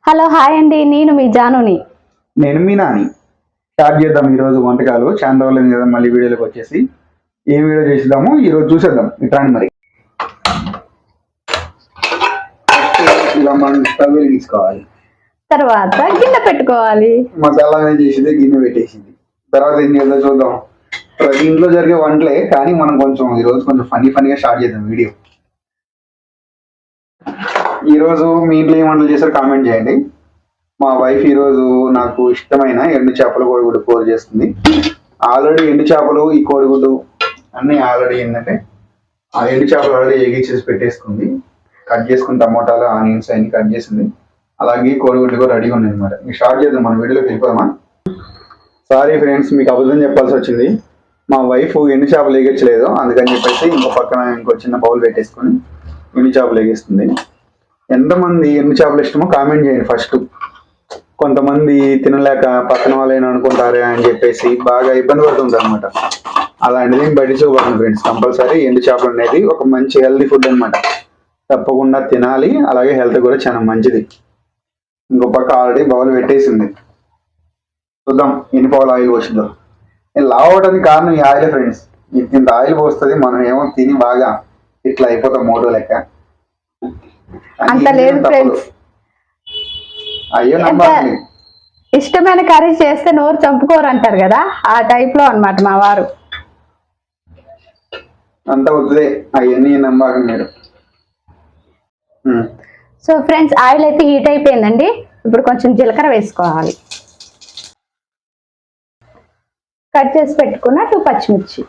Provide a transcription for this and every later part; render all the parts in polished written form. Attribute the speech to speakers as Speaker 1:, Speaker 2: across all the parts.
Speaker 1: Hello hi అండి, నేను మీ జానుని.
Speaker 2: నేను మీ నాని. స్టార్ట్ చేద్దాం ఈరోజు వంటకాలు. చాలా రోజులైంది కదా మళ్ళీ వీడియోలోకి వచ్చేసి. ఏం వీడియో చేద్దాము ఈరోజు చూసేద్దాం. ఇట్లాంటి మరి ఇలా మనం స్టవ్ వెలిగించుకోవాలి.
Speaker 1: తర్వాత గిన్నె పెట్టుకోవాలి.
Speaker 2: మసాలా చేసింది గిన్నె పెట్టేసింది. తర్వాత ఏం చేద్దాం చూద్దాం. ప్రతి ఇంట్లో జరిగే వంటలే, కానీ మనం కొంచెం ఈరోజు కొంచెం ఫన్నీగా స్టార్ట్ చేద్దాం వీడియో. ఈరోజు మీ ఇంట్లో ఏం వంటలు చేశారో కామెంట్ చేయండి. మా వైఫ్ ఈరోజు నాకు ఇష్టమైన ఎండు చేపలు కోడిగుడ్డు కూర చేస్తుంది. ఆల్రెడీ ఎండు చేపలు ఈ కోడిగుడ్డు అన్నీ ఆల్రెడీ ఏంటంటే ఆ ఎండు చేపలు ఆల్రెడీ ఏగిచ్చేసి పెట్టేసుకుంది. కట్ చేసుకుని టమోటాలు ఆనియన్స్ అన్ని కట్ చేసింది. అలాగే కోడిగుడ్డు కూడా రెడీగా ఉన్నాయి అనమాట. మీకు స్టార్ట్ చేద్దాం, మన వీడియోలోకి వెళ్ళిపోదామా. సారీ ఫ్రెండ్స్, మీకు అబద్ధం చెప్పాల్సి వచ్చింది. మా వైఫ్ ఎండు చేపలు వేగించలేదు, అందుకని చెప్పేసి ఇంకో పక్కన ఇంకో చిన్న బౌల్ పెట్టేసుకొని ఎండు చేపలు వేగిస్తుంది. ఎంతమంది ఎండు చేపలు ఇష్టమో కామెంట్ చేయండి ఫస్ట్. కొంతమంది తినలేక పక్కన వాళ్ళైనా అనుకుంటారే అని చెప్పేసి బాగా ఇబ్బంది పడుతుంది అనమాట. అలాంటిది బయట చూపండి ఫ్రెండ్స్. కంపల్సరీ ఎండు చేపలు అనేది ఒక మంచి హెల్తీ ఫుడ్ అనమాట. తప్పకుండా తినాలి, అలాగే హెల్త్ కూడా చాలా మంచిది. ఇంకో పక్క ఆల్రెడీ బౌల్ పెట్టేసింది. చూద్దాం ఎన్ని పావులు ఆయిల్ పోసిందో. నేను లావ్ అవడానికి కారణం ఈ ఆయిల్ ఫ్రెండ్స్. ఇంత ఆయిల్ పోస్తుంది, మనం ఏమో తిని బాగా ఇట్లా అయిపోతాం మోటో లెక్క.
Speaker 1: అంత లేదు ఫ్రెండ్స్.
Speaker 2: అయ్యో నమ్మాలి.
Speaker 1: ఇష్టమైన కర్రీ చేస్తే నోరు చంపుకోరు అంటారు కదా, ఆ టైప్ లో అనమాట మా వారు.
Speaker 2: అంత వద్దులే, అవన్నీ నమ్మాలి మీరు.
Speaker 1: సో ఫ్రెండ్స్, ఆయిల్ అయితే హీట్ అయిపోయిందండి. ఇప్పుడు కొంచెం జీలకర్ర వేసుకోవాలి. కట్ చేసి పెట్టుకున్న 2 పచ్చిమిర్చి,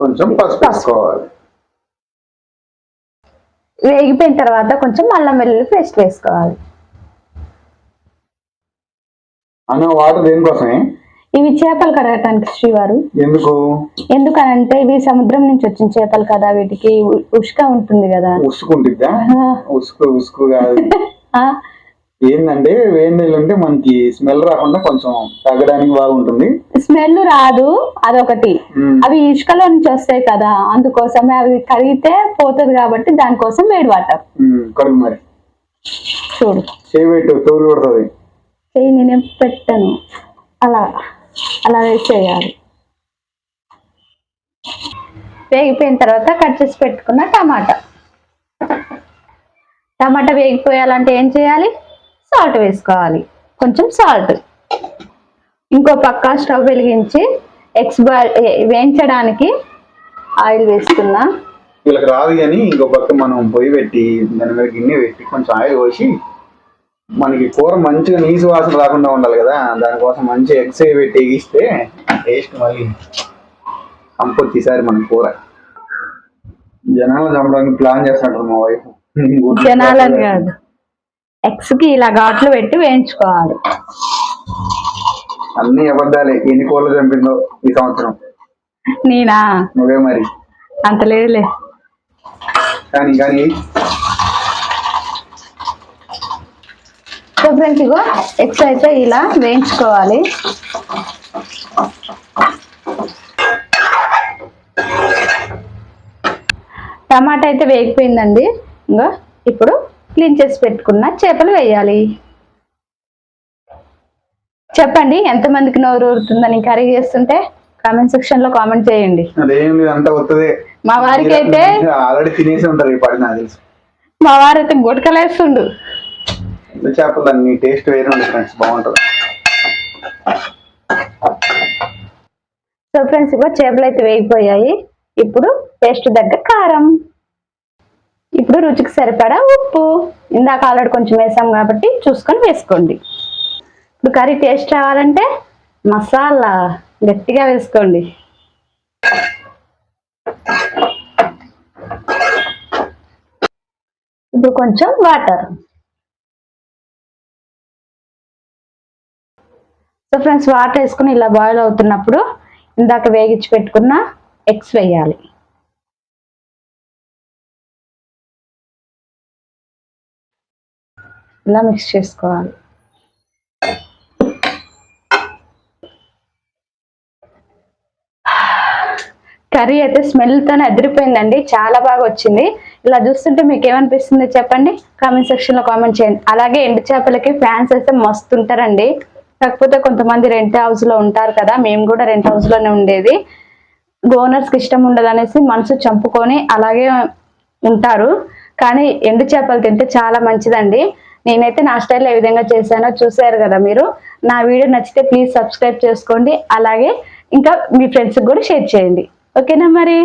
Speaker 2: కొంచెం పసుపు వేసుకోవాలి.
Speaker 1: వేగిపోయిన తర్వాత కొంచెం అల్లం వెల్లుల్లి పేస్ట్ వేసుకోవాలి.
Speaker 2: అన్న వాటర్ దేనికోసమే?
Speaker 1: ఇవి చేపలు కడగటానికి శ్రీవారు. ఎందుకనంటే ఇవి సముద్రం నుంచి వచ్చిన చేపలు కదా, వీటికి ఉష్క ఉంటుంది కదా.
Speaker 2: ఉసుకుంటుందా? ఉసుకు కాదు. ఏంటంటే వేడి నీళ్ళు ఉంటే మనకి స్మెల్ రాకుండా కొంచెం తగ్గడానికి బాగుంటుంది.
Speaker 1: స్మెల్ రాదు, అదొకటి. అవి ఇసుకలో నుంచి వస్తాయి కదా, అందుకోసమే. అవి కడిగితే పోతుంది కాబట్టి దానికోసం వేడి వాటర్.
Speaker 2: కడుగు మరి.
Speaker 1: చూడు,
Speaker 2: చేయి పెట్టు, తోలు పడుతుంది.
Speaker 1: చేయి నేనేం పెట్టాను. అలా అలా వేసేయాలి. వేగిపోయిన తర్వాత కట్ చేసి పెట్టుకున్న టమాటా వేగిపోయాలంటే ఏం చేయాలి? సాల్ట్ వేసుకోవాలి, కొంచెం సాల్ట్. ఇంకో పక్క స్టవ్ వెలిగించి ఎగ్స్ వేయించడానికి ఆయిల్ వేసుకున్నా.
Speaker 2: వీళ్ళకి రాదు కానీ ఇంకో పక్క మనం పొయ్యి పెట్టి దాని మీద గిన్నె పెట్టి కొంచెం ఆయిల్ పోసి, మనకి కూర మంచిగా నీసు వాసన రాకుండా ఉండాలి కదా, దానికోసం మంచి ఎగ్స్ పెట్టి ఎగిస్తే టేస్ట్ మళ్ళీ సంపూర్తి. ఈసారి మన కూర జనాలు చంపడానికి ప్లాన్ చేస్తున్నట్టు మా వైఫ్.
Speaker 1: జనాలని కాదు, ఎగ్స్ కి ఇలా ఘాట్లు పెట్టి వేయించుకోవాలి.
Speaker 2: అన్ని అబద్ధాలే. ఎన్ని కోళ్ళు చంపిందో ఈ సంవత్సరం?
Speaker 1: నేనా?
Speaker 2: నువ్వే మరి.
Speaker 1: అంత లేదులే.
Speaker 2: కానీ
Speaker 1: సో ఫ్రెండ్స్, ఇగో ఎగ్స్ అయితే ఇలా వేయించుకోవాలి. టమాటా అయితే వేగిపోయిందండి. ఇంకో ఇప్పుడు క్లీన్ చేసి పెట్టుకున్న చేపలు వేయాలి. చెప్పండి, ఎంతమందికి నోరు ఊరుతుందని కర్రీ చేస్తుంటే కామెంట్ సెక్షన్ లో కామెంట్ చేయండి. మా వారికి అయితే
Speaker 2: ఆల్రెడీ తినేసి ఉంటారు ఈ పడి, నాకు తెలుసు.
Speaker 1: మా వారైతే గుటకలేస్తుండు.
Speaker 2: చేపలు అన్ని టేస్ట్ వేరే ఉంటుంది ఫ్రెండ్స్, బాగుంటుంది.
Speaker 1: సో ఫ్రెండ్స్, ఇగో చేపలు అయితే వేగిపోయాయి. ఇప్పుడు టేస్ట్ తగ్గ కారం, ఇప్పుడు రుచికి సరిపడా ఉప్పు. ఇందాక ఆల్రెడీ కొంచెం వేసాం కాబట్టి చూసుకొని వేసుకోండి. ఇప్పుడు కర్రీ టేస్ట్ రావాలంటే మసాలా గట్టిగా వేసుకోండి. ఇప్పుడు కొంచెం వాటర్. సో ఫ్రెండ్స్, వాటర్ వేసుకుని ఇలా బాయిల్ అవుతున్నప్పుడు ఇందాక వేగించి పెట్టుకున్న ఎగ్స్ వేయాలి. ఇలా మిక్స్ చేసుకోవాలి. కర్రీ అయితే స్మెల్తోనే అదిరిపోయిందండి, చాలా బాగా వచ్చింది. ఇలా చూస్తుంటే మీకు ఏమనిపిస్తుంది చెప్పండి, కామెంట్ సెక్షన్ లో కామెంట్ చేయండి. అలాగే ఎండు చేపలకి ఫ్యాన్స్ అయితే మస్తు ఉంటారండి. కాకపోతే కొంతమంది రెంట్ హౌస్ లో ఉంటారు కదా, మేము కూడా రెంట్ హౌస్ లోనే ఉండేది. ఓనర్స్ కి ఇష్టం ఉండదు అనేసి మనసు చంపుకొని అలాగే ఉంటారు. కానీ ఎండు చేపలు తింటే చాలా మంచిదండి. నేనైతే నా స్టైల్లో ఏ విధంగా చేశానో చూసారు కదా మీరు. నా వీడియో నచ్చితే ప్లీజ్ సబ్స్క్రైబ్ చేసుకోండి. అలాగే ఇంకా మీ ఫ్రెండ్స్కి కూడా షేర్ చేయండి. ఓకేనా మరి.